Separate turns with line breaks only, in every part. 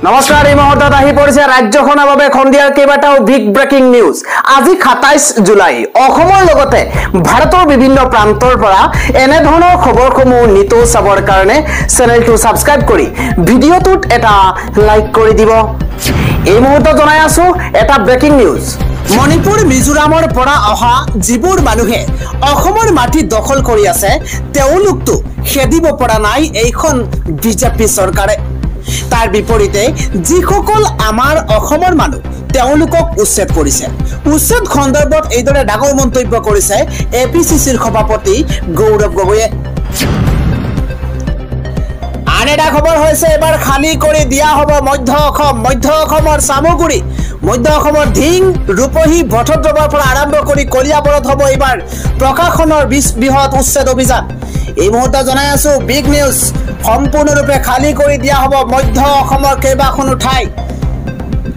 নমস্কাৰ এই মুহূৰ্তত আহি পৰিছে ৰাজ্যখনৰ বাবে খন্দিয়াৰ কেইবাটাও বিগ ব্ৰেকিং নিউজ। আজি 27 জুলাই অসমৰ লগতে ভাৰতৰ বিভিন্ন প্ৰান্তৰ পৰা এনে ধৰণৰ খবৰসমূহ নিতৌ চাবৰ কাৰণে চেনেলটো সাবস্ক্ৰাইব কৰি ভিডিঅ'টোত এটা লাইক কৰি দিব। এই মুহূৰ্তত জনাই আছো এটা ব্ৰেকিং নিউজ। মণিপুৰ মিজোৰামৰ পৰা অহা যিবোৰ মানুহে অসমৰ মাটি দখল কৰি আছে তেওঁলোকটো খেদিব পৰা নাই এইখন বিজেপি চৰকাৰে। তাৰ বিপৰীতে যিসকল আমাৰ অসমৰ মানুহ তেওঁলোকক উচ্ছেদ কৰিছে। উচ্ছেদ সন্দৰ্ভত এইদৰে ডাঙৰ মন্তব্য কৰিছে এপিচিচিৰ সভাপতি গৌৰৱ গগৈয়ে। আন এটা খবৰ হৈছে এবাৰ খালী কৰি দিয়া হ'ব মধ্য অসমৰ চামগুৰি, মধ্য অসমৰ ধিং, ৰূপহী, ভটদ্ৰৱাৰ পৰা আৰম্ভ কৰি কলিয়াবৰত হ'ব এইবাৰ প্ৰশাসনৰ বৃহৎ উচ্ছেদ অভিযান। এই মুহূৰ্তত জনাই আছো বিগ নিউজ, সম্পূৰ্ণৰূপে খালী কৰি দিয়া হ'ব মধ্য অসমৰ কেইবাখনো ঠাই।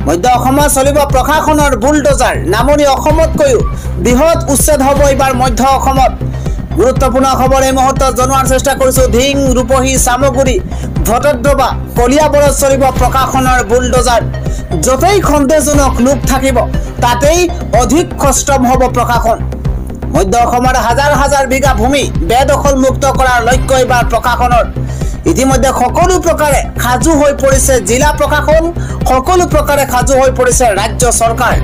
মধ্য অসমত চলিব প্ৰশাসনৰ বুলডোজাৰ। নামনি অসমতকৈও বৃহৎ উচ্ছেদ হ'ব এইবাৰ মধ্য অসমত। গুৰুত্বপূৰ্ণ খবৰ এই মুহূৰ্তত জনোৱাৰ চেষ্টা কৰিছো। ধিং, ৰূপহী, চামগুৰি, ভটদ্ৰৱা, কলিয়াবৰত চলিব প্ৰশাসনৰ বুলডোজাৰ। য'তেই সন্দেহজনক লোক থাকিব তাতেই অধিক কষ্টম হ'ব প্ৰশাসন। মধ্য অসমৰ হাজাৰ হাজাৰ বিঘা ভূমি বেদখল মুক্ত কৰাৰ লক্ষ্য এইবাৰ প্ৰশাসনৰ। ইতিমধ্যে সকলো প্ৰকাৰে সাজু হৈ পৰিছে জিলা প্ৰশাসন, সকলো প্ৰকাৰে সাজু হৈ পৰিছে ৰাজ্য চৰকাৰ।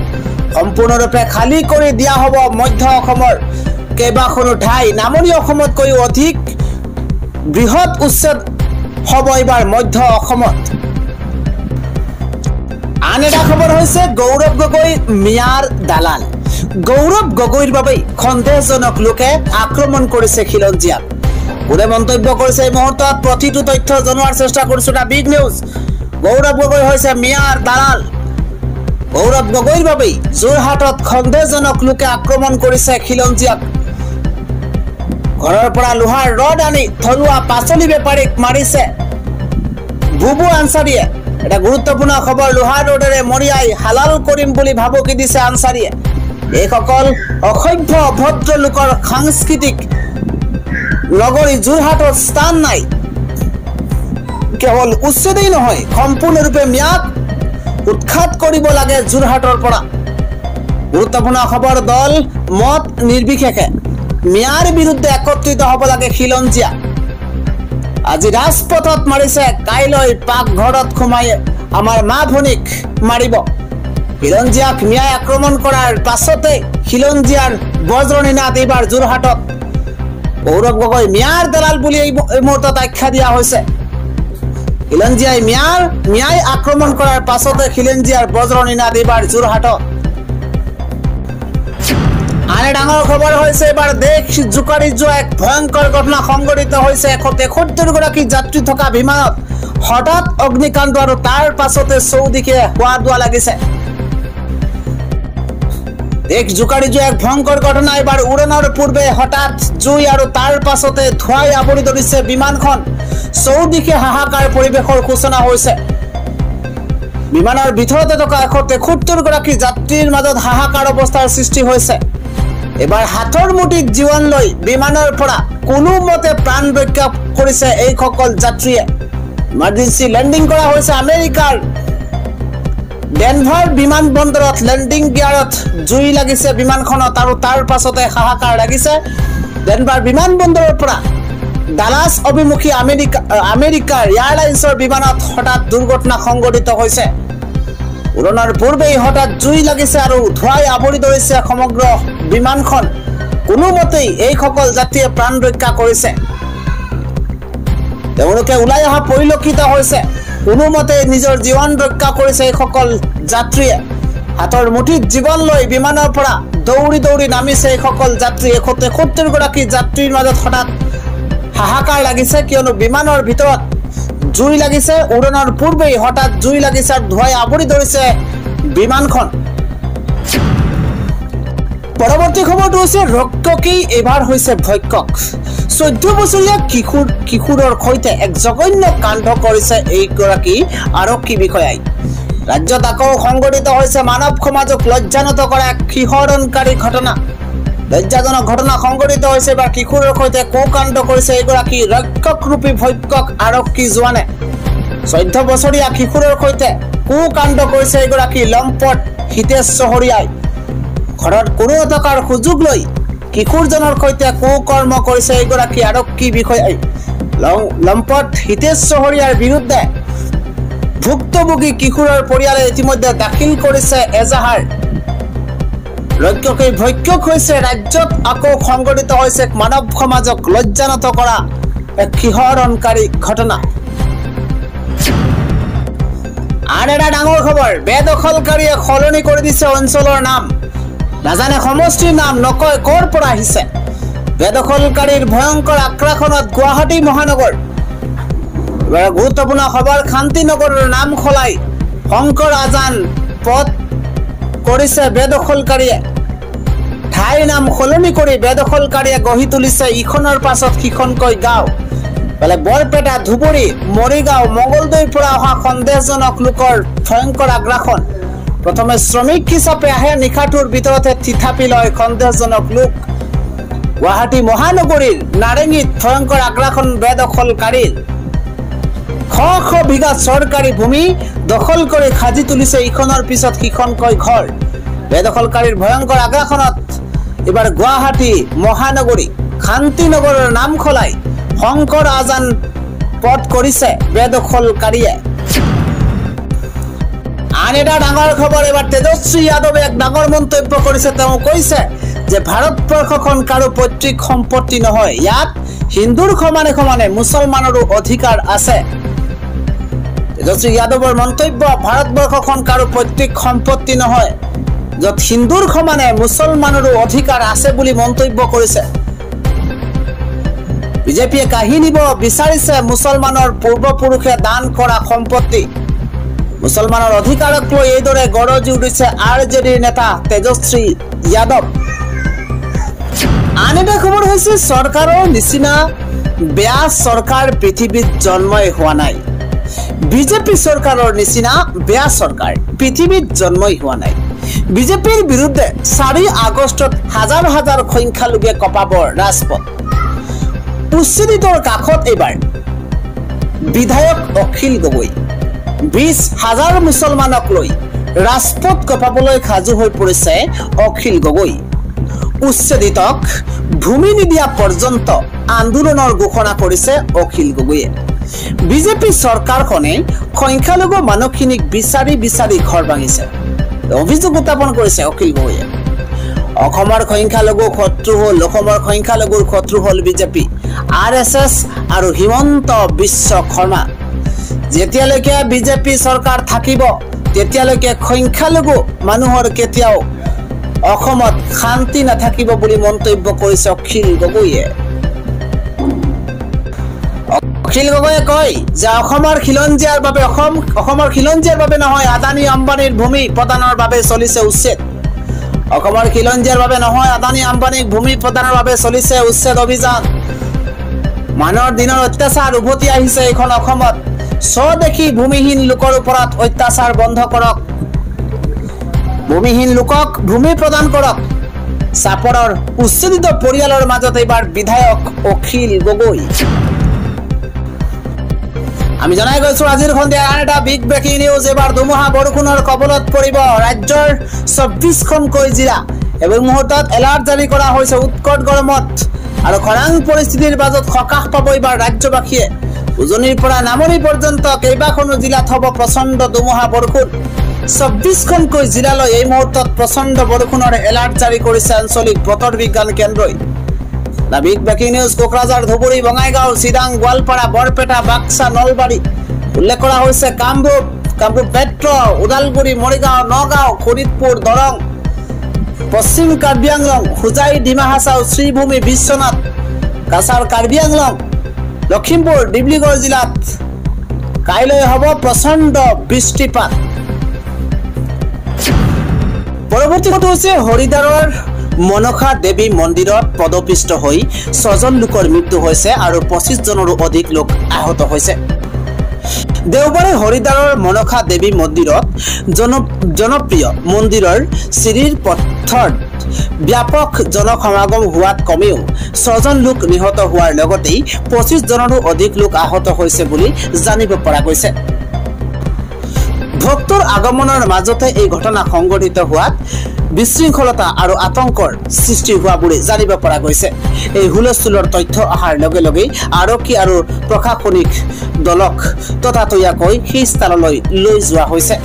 সম্পূৰ্ণৰূপে খালী কৰি দিয়া হ'ব মধ্য অসমৰ কেইবাখনো ঠাই। নামনি অসমতকৈও অধিক বৃহৎ উচ্ছেদ হ'ব এইবাৰ মধ্য অসমত। আন এটা খবৰ হৈছে গৌৰৱ গগৈ মিয়াৰ দালাল। গৌৰৱ গগৈৰ বাবেই সন্দেহজনক লোকে আক্ৰমণ কৰিছে খিলঞ্জীয়াক। কোনে মন্তব্য কৰিছে এই মুহূৰ্তত প্ৰতিটো তথ্য জনোৱাৰ চেষ্টা কৰিছো না বিগ নিউজ। গৌৰৱ গগৈ হৈছে মিয়াৰ দালাল। গৌৰৱ গগৈৰ বাবেই যোৰহাটত সন্দেহজনক লোকে আক্ৰমণ কৰিছে খিলঞ্জীয়াক। ঘৰৰ পৰা লোহাৰ ৰড আনি থলুৱা পাচলি বেপাৰীক মাৰিছে বুবু আনচাৰীয়ে। এটা গুৰুত্বপূৰ্ণ খবৰ, লোহাৰ ৰডেৰে মৰিয়াই হালাল কৰিম বুলি ভাবুকি দিছে আনচাৰীয়ে। এইসকল অসভ্য অভদ্ৰ লোকৰ সাংস্কৃতিক নগৰী যোৰহাটত স্থান নাই। কেৱল উচ্ছেদেই নহয়, সম্পূৰ্ণৰূপে মিয়াক উৎখাত কৰিব লাগে যোৰহাটৰ পৰা। গুৰুত্বপূৰ্ণ খবৰ, দল মত নিৰ্বিশেষে মিয়াৰ বিৰুদ্ধে একত্ৰিত হ'ব লাগে খিলঞ্জীয়া। আজি ৰাজপথত মাৰিছে, কাইলৈ পাকঘৰত সোমাই আমাৰ মা ভনীক মাৰিব। খিলঞ্জীয়াক মিয়াই আক্ৰমণ কৰাৰ পাছতে খিলঞ্জীয়াৰ বজ্ৰনিনাদ এইবাৰ যোৰহাটত। গৌৰৱ গগৈ মিয়াৰ দালাল বুলি এই মুহূৰ্তত আখ্যা দিয়া হৈছে। মিয়াই আক্ৰমণ কৰাৰ পাছতে খিলঞ্জীয়াৰ বজ্ৰনিনাদ এইবাৰ যোৰহাটত। আন ডাঙৰ খবৰ হৈছে এবাৰ দেশ জোকাৰি যোৱা এক ভয়ংকৰ ঘটনা সংঘটিত হৈছে। 173 গৰাকী যাত্ৰী থকা বিমানত হঠাৎ অগ্নিকাণ্ড আৰু তাৰ পাছতে চৌদিশে হোৱা দোৱা লাগিছে। দেশ জোকাৰি যোৱা এক ভয়ংকৰ ঘটনা। এবাৰ উৰণৰ পূৰ্বে হঠাৎ জুই আৰু তাৰ পাছতে ধোঁৱাই আৱৰি ধৰিছে বিমানখন। চৌদিশে হাহাকাৰ পৰিৱেশৰ সূচনা হৈছে। বিমানৰ ভিতৰতে থকা 173 গৰাকী যাত্ৰীৰ মাজত হাহাকাৰ অৱস্থাৰ সৃষ্টি হৈছে। এবাৰ হাতৰ মুঠিত জীৱন লৈ বিমানৰ পৰা কোনোমতে প্ৰাণ ৰক্ষা কৰিছে এইসকল যাত্ৰীয়ে। ইমাৰ্জেঞ্চি লেণ্ডিং কৰা হৈছে আমেৰিকাৰ ডেনভাৰ বিমানবন্দৰত। লেণ্ডিং গিয়াৰত জুই লাগিছে বিমানখনত আৰু তাৰ পাছতে হাহাকাৰ লাগিছে। ডেনভাৰ বিমানবন্দৰৰ পৰা ডালাছ অভিমুখী আমেৰিকাৰ এয়াৰলাইন্সৰ বিমানত হঠাৎ দুৰ্ঘটনা সংঘটিত হৈছে। উৰণৰ পূৰ্বেই হঠাৎ জুই লাগিছে আৰু ধোঁৱাই আৱৰি ধৰিছে সমগ্ৰ বিমানখন। কোনোমতেই এইসকল যাত্ৰীয়ে প্ৰাণ ৰক্ষা কৰিছে। তেওঁলোকে ওলাই অহা পৰিলক্ষিত হৈছে। কোনোমতে নিজৰ জীৱন ৰক্ষা কৰিছে এইসকল যাত্ৰীয়ে। হাতৰ মুঠিত জীৱন লৈ বিমানৰ পৰা দৌৰি দৌৰি নামিছে এইসকল যাত্ৰী। 173 গৰাকী যাত্ৰীৰ মাজত হঠাৎ হাহাকাৰ লাগিছে, কিয়নো বিমানৰ ভিতৰত জুই লাগিছে। উৰণৰ পূৰ্বেই হঠাৎ জুই লাগিছে আৰু ধোঁৱাই আৱৰি ধৰিছে বিমানখন। পৰৱৰ্তী খবৰটো হৈছে ৰক্ষকেই এইবাৰ হৈছে ভক্ষক। 14 বছৰীয়া কিশোৰৰ সৈতে এক জঘন্য কাণ্ড কৰিছে এইগৰাকী আৰক্ষী বিষয়াই। ৰাজ্যত আকৌ সংঘটিত হৈছে মানৱ সমাজক লজ্জানত কৰা এক শিহৰণকাৰী ঘটনা। লজ্জাজনক ঘটনা সংঘটিত হৈছে। এবাৰ কিশোৰৰ সৈতে কুকাণ্ড কৰিছে এইগৰাকী ৰক্ষকৰূপী ভক্ষক আৰক্ষী জোৱানে। 14 বছৰীয়া কিশোৰৰ সৈতে কুকাণ্ড কৰিছে এগৰাকী লম্পট হিতেশ চহৰীয়াই ঘৰত কোনো টকাৰ সুযোগ লৈ কিশোৰজনৰ সৈতে কুকৰ্ম কৰিছে এগৰাকী আৰক্ষী বিষয়াই লম্পট হিতেশ চহৰীয়াৰ বিৰুদ্ধে ভুক্তভোগী কিশোৰৰ পৰিয়ালে ইতিমধ্যে দাখিল কৰিছে এজাহাৰ ৰক্ষকেই ভক্ষক হৈছে ৰাজ্যত আকৌ সংঘটিত হৈছে মানৱ সমাজক লজ্জানত কৰা এক শিহৰণকাৰী ঘটনা আন এটা ডাঙৰ খবৰ বেদখলকাৰীয়ে সলনি কৰি দিছে অঞ্চলৰ নাম নাজানে সমষ্টিৰ নাম নকয় কৰ পৰা আহিছে বেদখলকাৰীৰ ভয়ংকৰ আক্ৰমণত গুৱাহাটী মহানগৰ গুৰুত্বপূৰ্ণ খবৰ শান্তিনগৰৰ নাম খলাই শংকৰ আজান পথ কৰিছে বেদখলকাৰীয়ে ঠাইৰ নাম সলনি কৰি বেদখলকাৰীয়ে গঢ়ি তুলিছে ইখনৰ পাছত সিখনকৈ গাঁও বলে বৰপেটা ধুবুৰী মৰিগাঁও মঙ্গলদৈৰ পৰা অহা সন্দেহজনক লোকৰ ভয়ংকৰ আগ্ৰাসন প্ৰথমে শ্ৰমিক হিচাপে আহে নিশাটোৰ ভিতৰতে থিথাপি লয় সন্দেহজনক লোক গুৱাহাটী মহানগৰীৰ নাৰেঙীত ভয়ংকৰ আগ্ৰাসন বেদখলকাৰীৰ শ শ বিঘা চৰকাৰী ভূমি দখল কৰি সাজি তুলিছে ইখনৰ পিছত সিখনকৈ ঘৰ বেদখলকাৰীৰ ভয়ংকৰ আগ্ৰাসনত এবাৰ গুৱাহাটী মহানগৰী শান্তিনগৰৰ নাম খলাই শংকৰ আজান পথ কৰিছে বেদখলকাৰীয়ে আন এটা ডাঙৰ খবৰ এবাৰ তেজস্বী যাদৱে এক ডাঙৰ মন্তব্য কৰিছে তেওঁ কৈছে যে ভাৰতবৰ্ষখন কাৰো পৈতৃক সম্পত্তি নহয় ইয়াত হিন্দুৰ সমানে সমানে মুছলমানৰো অধিকাৰ আছে তেজস্বী যাদৱৰ মন্তব্য ভাৰতবৰ্ষখন কাৰো পৈতৃক সম্পত্তি নহয় য'ত হিন্দুৰ সমানে মুছলমানৰো অধিকাৰ আছে বুলি মন্তব্য কৰিছে বিজেপিয়ে কাঢ়ি নিব বিচাৰিছে মুছলমানৰ পূৰ্বপুৰুষে দান কৰা সম্পত্তি মুছলমানৰ অধিকাৰক লৈ এইদৰে গৰজি উঠিছে আৰজেডিৰ নেতা তেজস্বী যাদৱ আন এটা খবৰ হৈছে চৰকাৰৰ নিচিনা বেয়া চৰকাৰ পৃথিৱীত জন্মই হোৱা নাই বিজেপি চৰকাৰৰ নিচিনা বেয়া চৰকাৰ পৃথিৱীত জন্মই হোৱা নাই বিজেপিৰ বিৰুদ্ধে 4 আগষ্টত হাজাৰ হাজাৰ সংখ্যালঘুৱে কপাব ৰাজপথ উচ্ছেদিতৰ কাষত এবাৰ বিধায়ক অখিল গগৈ 20,000 মুছলমানক লৈ ৰাজপথ কপাবলৈ সাজু হৈ পৰিছে অখিল গগৈ উচ্ছেদিতক ভূমি নিদিয়া পৰ্যন্ত আন্দোলনৰ ঘোষণা কৰিছে অখিল গগৈয়ে বিজেপি চৰকাৰখনে সংখ্যালঘু মানুহখিনিক বিচাৰি বিচাৰি ঘৰ ভাঙিছে অভিযোগ উত্থাপন কৰিছে অখিল গগৈয়ে অসমৰ সংখ্যালঘু শত্ৰু হল বিজেপি আৰএছএছ আৰু হিমন্ত বিশ্ব শৰ্মা যেতিয়ালৈকে বিজেপি চৰকাৰ থাকিব তেতিয়ালৈকে সংখ্যালঘু মানুহৰ কেতিয়াও অসমত শান্তি নাথাকিব বুলি মন্তব্য কৰিছে অখিল গগৈয়ে অখিল গগৈয়ে কয় যে অসমৰ খিলঞ্জীয়াৰ বাবে নহয় আদানী আম্বানীৰ ভূমি প্ৰদানৰ বাবে চলিছে উচ্ছেদ অসমৰ খিলঞ্জীয়াৰ বাবে নহয় আদানী আম্বানীক ভূমি প্ৰদানৰ বাবে চলিছে উচ্ছেদ অভিযান মানৰ দিনৰ অত্যাচাৰ উভতি আহিছে এখন অসমত স্বদেশী ভূমিহীন লোকৰ ওপৰত অত্যাচাৰ বন্ধ কৰক ভূমিহীন লোকক ভূমি প্ৰদান কৰক চাপৰৰ উচ্ছেদিত পৰিয়ালৰ মাজত এবাৰ বিধায়ক অখিল গগৈ আমি জনাই গৈছো আজিৰ সন্ধিয়া আন এটা বিগ ব্ৰেকিং নিউজ এবাৰ ধুমুহা বৰষুণৰ কবলত পৰিব ৰাজ্যৰ 24খনকৈ জিলা এই মুহূৰ্তত এলাৰ্ট জাৰি কৰা হৈছে উৎকট গৰমত আৰু খৰাং পৰিস্থিতিৰ মাজত সকাহ পাব এবাৰ ৰাজ্যবাসীয়ে উজনিৰ পৰা নামনি পৰ্যন্ত কেইবাখনো জিলাত হ'ব প্ৰচণ্ড ধুমুহা বৰষুণ 24খনকৈ জিলালৈ এই মুহূৰ্তত প্ৰচণ্ড বৰষুণৰ এলাৰ্ট জাৰি কৰিছে আঞ্চলিক বতৰ বিজ্ঞান কেন্দ্ৰই The big breaking news Kokrajhar Dhubri Bongaigaon Chirang Goalpara Barpeta Baksa Nalbari উল্লেখ কৰা হৈছে কামৰূপ মেট্ৰ ওদালগুৰি মৰিগাঁও নগাঁও শোণিতপুৰ দৰং পশ্চিম কাৰ্বি আংলং হোজাই ডিমা হাছাও শ্ৰীভূমি বিশ্বনাথ কাছাৰ কাৰ্বি আংলং লখিমপুৰ ডিব্ৰুগড় জিলাত কাইলৈ হ'ব প্ৰচণ্ড বৃষ্টিপাত পৰৱৰ্তী কথা হৈছে হৰিদ্বাৰৰ মনসা দেৱী মন্দিৰত পদপিষ্ট হৈ 6জন লোকৰ মৃত্যু হৈছে আৰু 25জনৰো অধিক লোক আহত হৈছে দেওবাৰে হৰিদ্বাৰৰ মনসা দেৱী মন্দিৰত জনপ্ৰিয় মন্দিৰৰ চিৰিৰ পথত ব্যাপক জনসমাগম হোৱাত কমেও 6জন লোক নিহত হোৱাৰ লগতে 25 জনৰো অধিক লোক আহত হৈছে বুলি জানিব পৰা গৈছে। ভক্তৰ আগমনৰ মাজতে এই ঘটনা সংঘটিত হোৱাত বিশৃংখলতা আৰু আতংকৰ সৃষ্টি হোৱা বুলি জানিব পৰা গৈছে। এই হুলস্থুলৰ তথ্য অহাৰ লগে লগে আৰক্ষী আৰু প্ৰশাসনিক দলক ততাতৈয়াকৈ সেই স্থানলৈ লৈ যোৱা হৈছে।